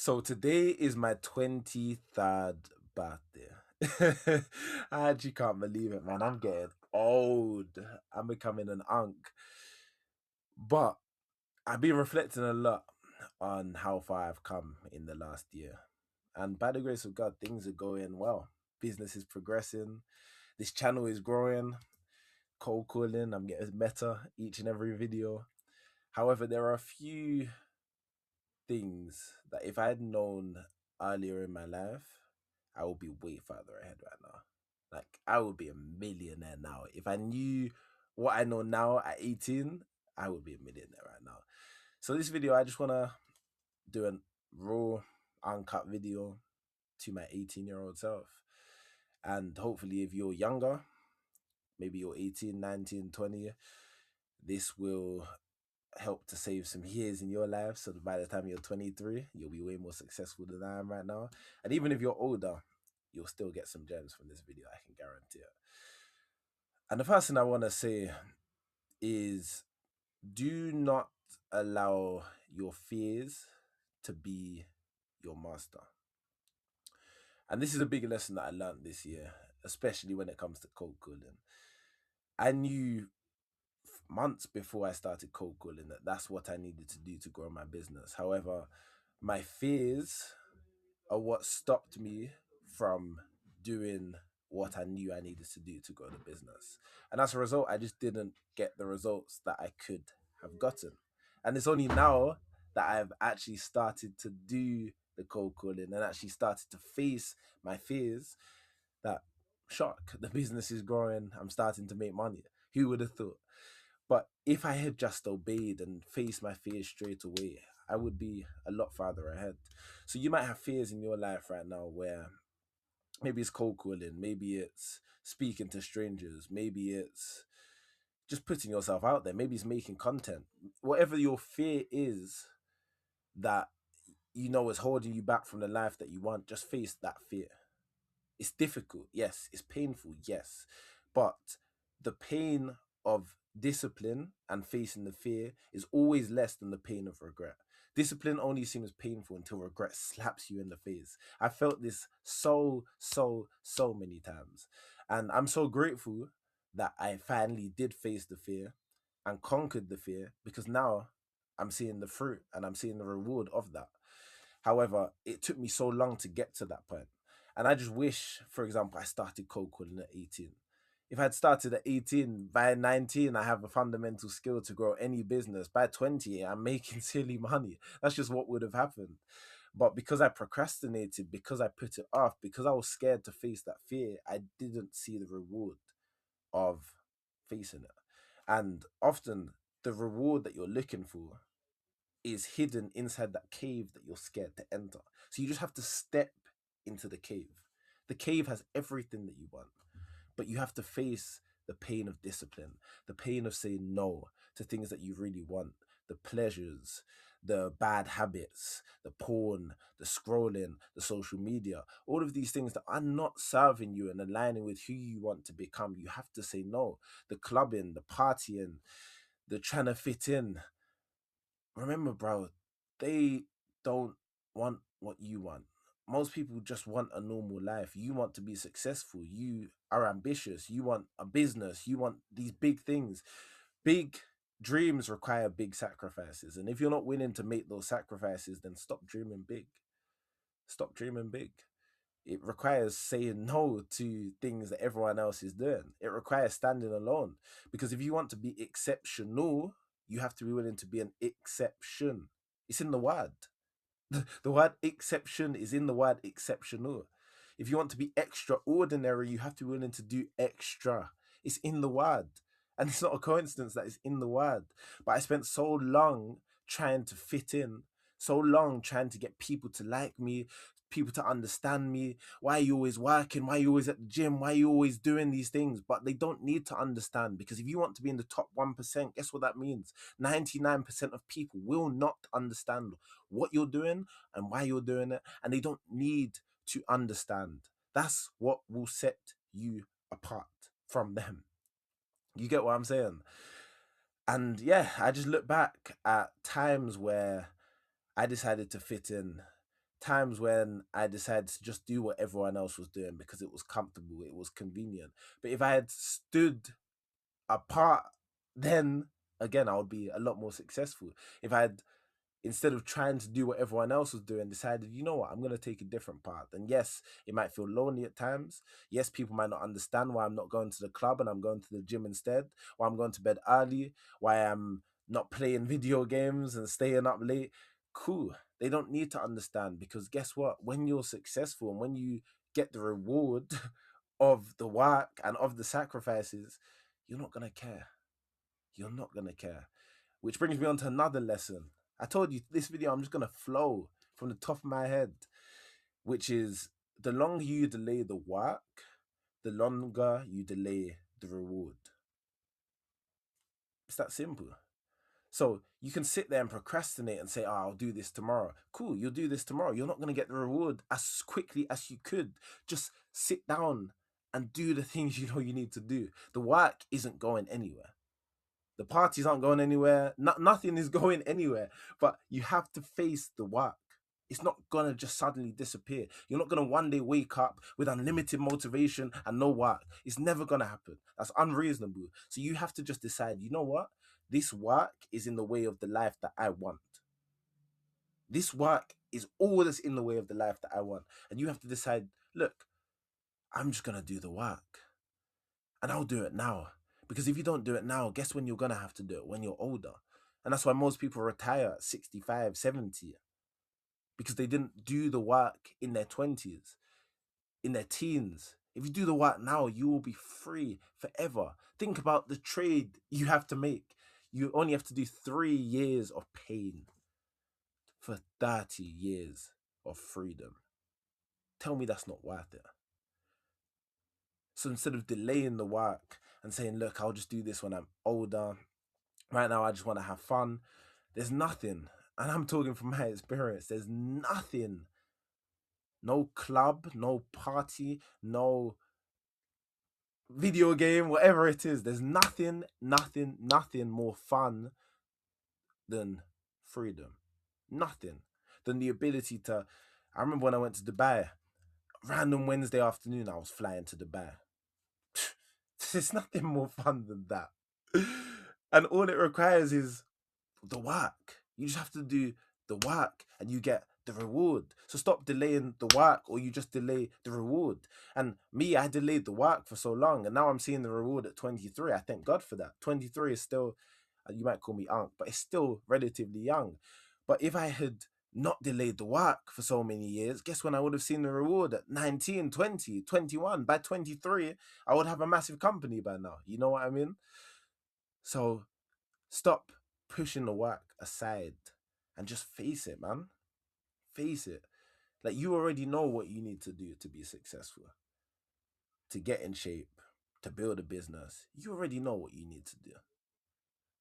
So today is my 23rd birthday. I actually can't believe it, man. I'm getting old. I'm becoming an unk. But I've been reflecting a lot on how far I've come in the last year. And by the grace of God, things are going well. Business is progressing. This channel is growing. Cold calling, I'm getting better each and every video. However, there are a few things that if I had known earlier in my life, I would be way further ahead right now. Like I would be a millionaire now. If I knew what I know now at 18, I would be a millionaire right now. So this video, I just wanna do a raw, uncut video to my 18-year-old self. And hopefully if you're younger, maybe you're 18, 19, 20, this will help to save some years in your life so that by the time you're 23 you'll be way more successful than I am right now, and even if you're older you'll still get some gems from this video, I can guarantee it. And the first thing I want to say is, do not allow your fears to be your master. And this is a big lesson that I learned this year, especially when it comes to cold calling. I knew months before I started cold calling that that's what I needed to do to grow my business. However, my fears are what stopped me from doing what I knew I needed to do to grow the business. And as a result, I just didn't get the results that I could have gotten. And it's only now that I've actually started to do the cold calling and actually started to face my fears that, shock, the business is growing, I'm starting to make money. Who would have thought? But if I had just obeyed and faced my fears straight away, I would be a lot farther ahead. So you might have fears in your life right now where maybe it's cold calling, maybe it's speaking to strangers, maybe it's just putting yourself out there, maybe it's making content. Whatever your fear is that you know is holding you back from the life that you want, just face that fear. It's difficult, yes. It's painful, yes. But the pain of discipline and facing the fear is always less than the pain of regret. Discipline only seems painful until regret slaps you in the face. I felt this so many times. And I'm so grateful that I finally did face the fear and conquered the fear, because now I'm seeing the fruit and I'm seeing the reward of that. However, it took me so long to get to that point. And I just wish, for example, I started cold calling at 18. If I'd started at 18, by 19, I have a fundamental skill to grow any business. By 20, I'm making silly money. That's just what would have happened. But because I procrastinated, because I put it off, because I was scared to face that fear, I didn't see the reward of facing it. And often, the reward that you're looking for is hidden inside that cave that you're scared to enter. So you just have to step into the cave. The cave has everything that you want, but you have to face the pain of discipline, the pain of saying no to things that you really want, the pleasures, the bad habits, the porn, the scrolling, the social media, all of these things that are not serving you and aligning with who you want to become. You have to say no. The clubbing, the partying, the trying to fit in. Remember, bro, they don't want what you want. Most people just want a normal life. You want to be successful. You are ambitious. You want a business. You want these big things. Big dreams require big sacrifices. And if you're not willing to make those sacrifices, then stop dreaming big. Stop dreaming big. It requires saying no to things that everyone else is doing. It requires standing alone. Because if you want to be exceptional, you have to be willing to be an exception. It's in the word. The word exception is in the word exceptional. If you want to be extraordinary, you have to be willing to do extra. It's in the word. And it's not a coincidence that it's in the word. But I spent so long trying to fit in, so long trying to get people to like me, people to understand me. Why are you always working? Why are you always at the gym? Why are you always doing these things? But they don't need to understand, because if you want to be in the top 1%, guess what that means? 99% of people will not understand what you're doing and why you're doing it, and they don't need to understand. That's what will set you apart from them. You get what I'm saying? And yeah, I just look back at times where I decided to fit in, times when I decided to just do what everyone else was doing because it was comfortable, it was convenient. But if I had stood apart, then again, I would be a lot more successful. If I had, instead of trying to do what everyone else was doing, decided, you know what, I'm going to take a different path. And yes, it might feel lonely at times. Yes, people might not understand why I'm not going to the club and I'm going to the gym instead, why I'm going to bed early, why I'm not playing video games and staying up late. Cool. They don't need to understand, because guess what? When you're successful and when you get the reward of the work and of the sacrifices, you're not going to care. You're not going to care. Which brings me on to another lesson. I told you this video, I'm just going to flow from the top of my head, which is the longer you delay the work, the longer you delay the reward. It's that simple. So you can sit there and procrastinate and say, oh, I'll do this tomorrow. Cool, you'll do this tomorrow. You're not going to get the reward as quickly as you could. Just sit down and do the things you know you need to do. The work isn't going anywhere. The parties aren't going anywhere. Nothing is going anywhere. But you have to face the work. It's not gonna just suddenly disappear. You're not gonna one day wake up with unlimited motivation and no work. It's never gonna happen. That's unreasonable. So you have to just decide, you know what? This work is in the way of the life that I want. This work is all that's in the way of the life that I want. And you have to decide, look, I'm just gonna do the work. And I'll do it now. Because if you don't do it now, guess when you're going to have to do it? When you're older. And that's why most people retire at 65, 70, because they didn't do the work in their 20s, in their teens. If you do the work now, you will be free forever. Think about the trade you have to make. You only have to do 3 years of pain for 30 years of freedom. Tell me that's not worth it. So instead of delaying the work and saying, look, I'll just do this when I'm older, right now I just want to have fun, there's nothing, and I'm talking from my experience, there's nothing, no club, no party, no video game, whatever it is, there's nothing more fun than freedom. Nothing. Than the ability to, I remember when I went to Dubai, random Wednesday afternoon, I was flying to Dubai. There's nothing more fun than that. And all it requires is the work. You just have to do the work and you get the reward. So stop delaying the work, or you just delay the reward. And me, I delayed the work for so long, and now I'm seeing the reward at 23. I thank God for that. 23 is still, you might call me unk, but it's still relatively young. But if I had not delayed the work for so many years, guess when I would have seen the reward? At 19, 20, 21. By 23, I would have a massive company by now. You know what I mean? So stop pushing the work aside and just face it, man. Face it. Like, you already know what you need to do to be successful, to get in shape, to build a business. You already know what you need to do.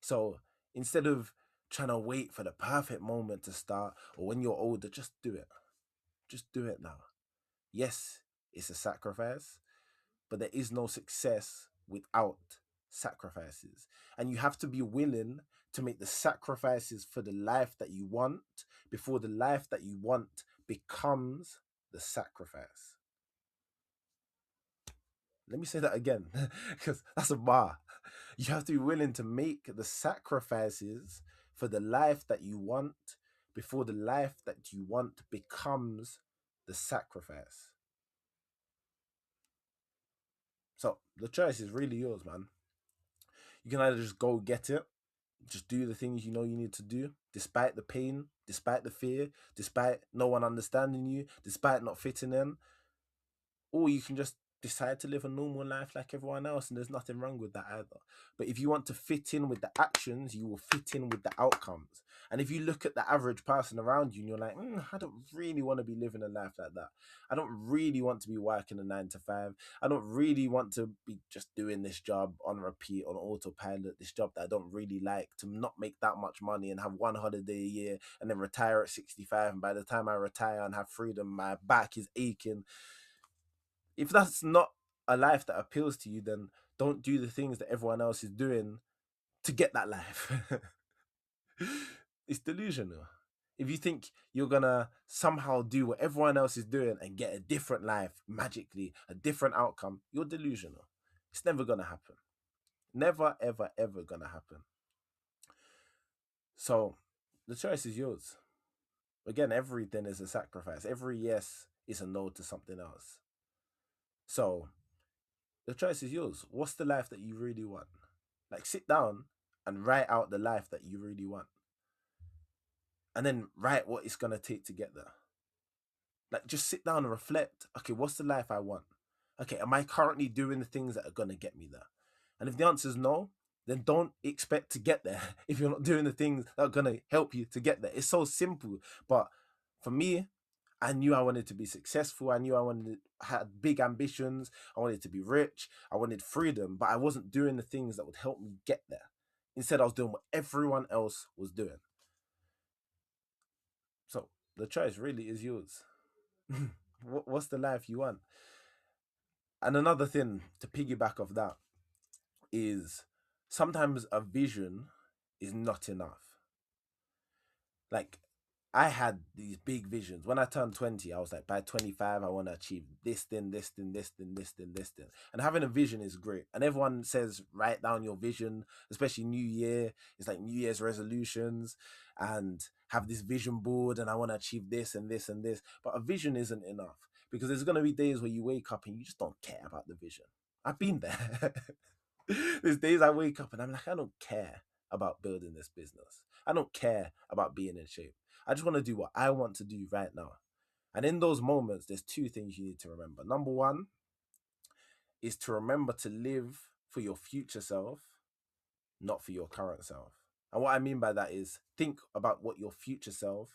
So instead of trying to wait for the perfect moment to start, or when you're older, just do it. Just do it now. Yes, it's a sacrifice, but there is no success without sacrifices. And you have to be willing to make the sacrifices for the life that you want before the life that you want becomes the sacrifice. Let me say that again, because that's a bar. You have to be willing to make the sacrifices for the life that you want before the life that you want becomes the sacrifice. So the choice is really yours, man. You can either just go get it, just do the things you know you need to do, despite the pain, despite the fear, despite no one understanding you, despite not fitting in, or you can just decide to live a normal life like everyone else, and there's nothing wrong with that either. But if you want to fit in with the actions, you will fit in with the outcomes. And if you look at the average person around you and you're like, I don't really want to be living a life like that. I don't really want to be working a 9 to 5. I don't really want to be just doing this job on repeat, on autopilot, this job that I don't really like, to not make that much money and have one holiday a year and then retire at 65. And by the time I retire and have freedom, my back is aching. If that's not a life that appeals to you, then don't do the things that everyone else is doing to get that life. It's delusional. If you think you're gonna somehow do what everyone else is doing and get a different life magically, a different outcome, you're delusional. It's never gonna happen. Never, ever, ever gonna happen. So the choice is yours. Again, everything is a sacrifice. Every yes is a no to something else. So the choice is yours. What's the life that you really want? Like, sit down and write out the life that you really want, and then write what it's gonna take to get there. Like, just sit down and reflect. Okay, what's the life I want? Okay, am I currently doing the things that are gonna get me there? And if the answer is no, then don't expect to get there if you're not doing the things that are gonna help you to get there. It's so simple. But for me, I knew I wanted to be successful. I knew had big ambitions. I wanted to be rich. I wanted freedom, but I wasn't doing the things that would help me get there. Instead, I was doing what everyone else was doing. So the choice really is yours. What's the life you want? And another thing to piggyback off that is sometimes a vision is not enough. Like, I had these big visions. When I turned 20, I was like, by 25, I want to achieve this thing, this thing, this thing, this thing, this thing. And having a vision is great. And everyone says, write down your vision, especially New Year. It's like New Year's resolutions and have this vision board. And I want to achieve this and this and this. But a vision isn't enough because there's going to be days where you wake up and you just don't care about the vision. I've been there. There's days I wake up and I'm like, I don't care about building this business. I don't care about being in shape. I just want to do what I want to do right now. And in those moments, there's two things you need to remember. Number one is to remember to live for your future self, not for your current self. And what I mean by that is think about what your future self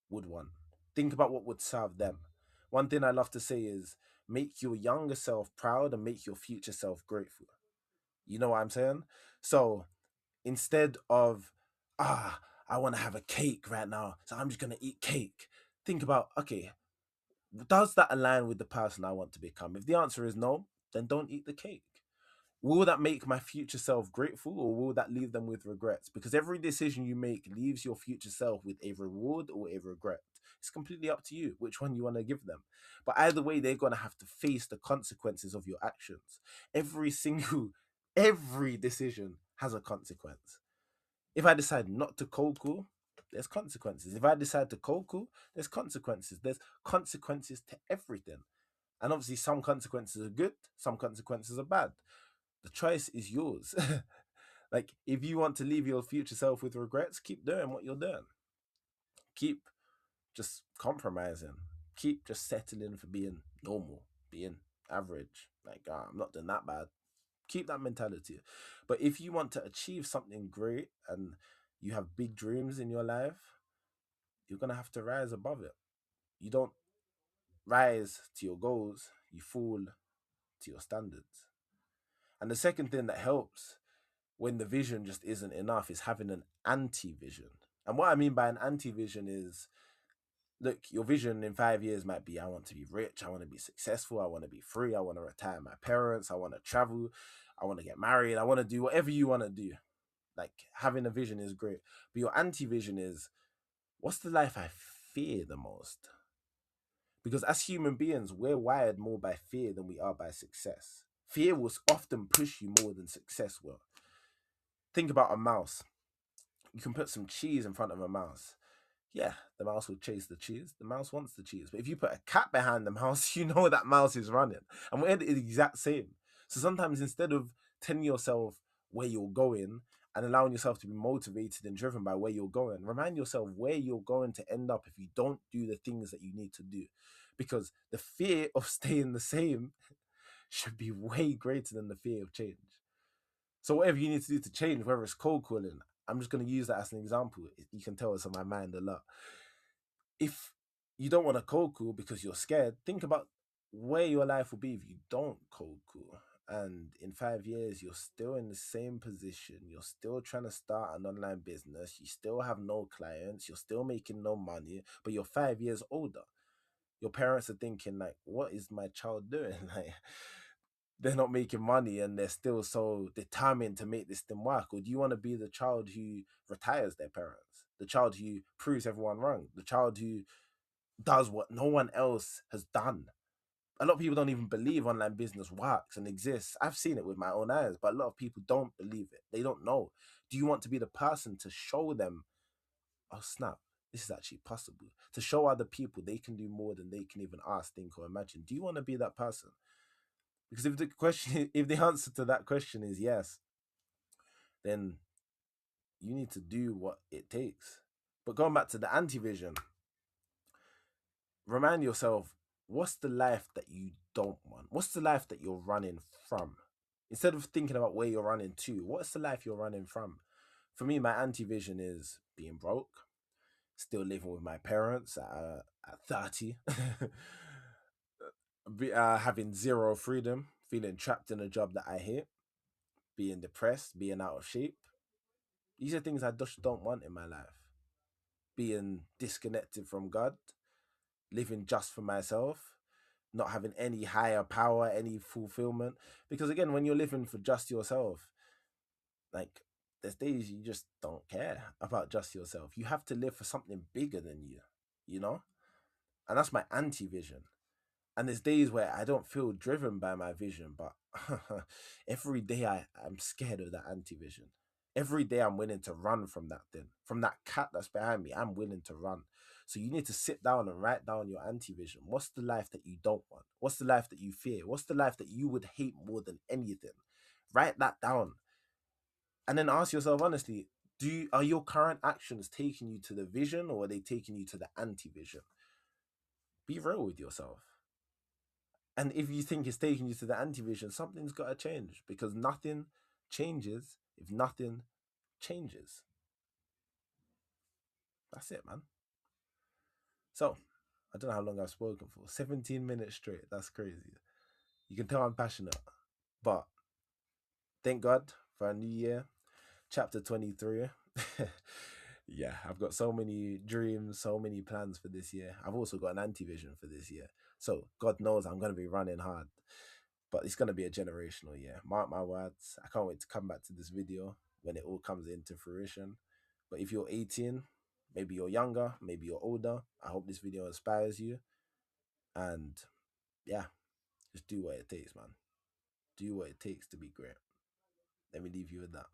would want. Think about what would serve them. One thing I love to say is make your younger self proud and make your future self grateful. You know what I'm saying? So instead of, I want to have a cake right now, so I'm just going to eat cake, think about, okay, does that align with the person I want to become? If the answer is no, then don't eat the cake. Will that make my future self grateful or will that leave them with regrets? Because every decision you make leaves your future self with a reward or a regret. It's completely up to you which one you want to give them. But either way, they're going to have to face the consequences of your actions. Every single, every decision has a consequence. If I decide not to cold call, there's consequences. If I decide to cold call, there's consequences. There's consequences to everything. And obviously, some consequences are good, some consequences are bad. The choice is yours. Like, if you want to leave your future self with regrets, keep doing what you're doing. Keep just compromising. Keep just settling for being normal, being average. Like, I'm not doing that bad. Keep that mentality. But if you want to achieve something great and you have big dreams in your life, you're gonna have to rise above it. You don't rise to your goals, you fall to your standards. And the second thing that helps when the vision just isn't enough is having an anti-vision. And what I mean by an anti-vision is, look, your vision in 5 years might be, I want to be rich, I want to be successful, I want to be free, I want to retire my parents, I want to travel, I want to get married, I want to do whatever you want to do. Like, having a vision is great. But your anti-vision is, what's the life I fear the most? Because as human beings, we're wired more by fear than we are by success. Fear will often push you more than success will. Think about a mouse. You can put some cheese in front of a mouse. Yeah, the mouse will chase the cheese. The mouse wants the cheese. But if you put a cat behind the mouse, you know that mouse is running. And we're the exact same. So sometimes instead of telling yourself where you're going and allowing yourself to be motivated and driven by where you're going, remind yourself where you're going to end up if you don't do the things that you need to do. Because the fear of staying the same should be way greater than the fear of change. So whatever you need to do to change, whether it's cold calling, I'm just going to use that as an example. You can tell it's on my mind a lot. If you don't want to cold call because you're scared, think about where your life will be if you don't cold call. And in 5 years, you're still in the same position. You're still trying to start an online business. You still have no clients. You're still making no money, but you're 5 years older. Your parents are thinking, like, what is my child doing? Like, they're not making money and they're still so determined to make this thing work. Or do you want to be the child who retires their parents? the child who proves everyone wrong, the child who does what no one else has done. A lot of people don't even believe online business works and exists. I've seen it with my own eyes, but a lot of people don't believe it. They don't know. Do you want to be the person to show them, oh snap, this is actually possible? To show other people they can do more than they can even ask, think, or imagine. Do you want to be that person? Because if the question, if the answer to that question is yes, then you need to do what it takes. But going back to the anti-vision, remind yourself, what's the life that you don't want? What's the life that you're running from? Instead of thinking about where you're running to, what's the life you're running from? For me, my anti-vision is being broke, still living with my parents at 30, having zero freedom, feeling trapped in a job that I hate, being depressed, being out of shape. These are things I just don't want in my life. Being disconnected from God, living just for myself, not having any higher power, any fulfillment. Because again, when you're living for just yourself, like there's days you just don't care about just yourself. You have to live for something bigger than you, you know? And that's my anti-vision. And there's days where I don't feel driven by my vision, but every day I'm scared of that anti-vision. Every day I'm willing to run from that thing, from that cat that's behind me. I'm willing to run. So you need to sit down and write down your anti-vision. What's the life that you don't want? What's the life that you fear? What's the life that you would hate more than anything? Write that down, and then ask yourself honestly: are your current actions taking you to the vision, or are they taking you to the anti-vision? Be real with yourself. And if you think it's taking you to the anti-vision, something's got to change, because nothing changes if nothing changes. That's it, man. So, I don't know how long I've spoken for. 17 minutes straight. That's crazy. You can tell I'm passionate. But thank God for a new year, chapter 23. Yeah, I've got so many dreams, so many plans for this year. I've also got an anti-vision for this year. So, God knows I'm going to be running hard. But it's going to be a generational year. Mark my words. I can't wait to come back to this video when it all comes into fruition. But if you're 18, maybe you're younger, maybe you're older, I hope this video inspires you. And yeah, just do what it takes, man. Do what it takes to be great. Let me leave you with that.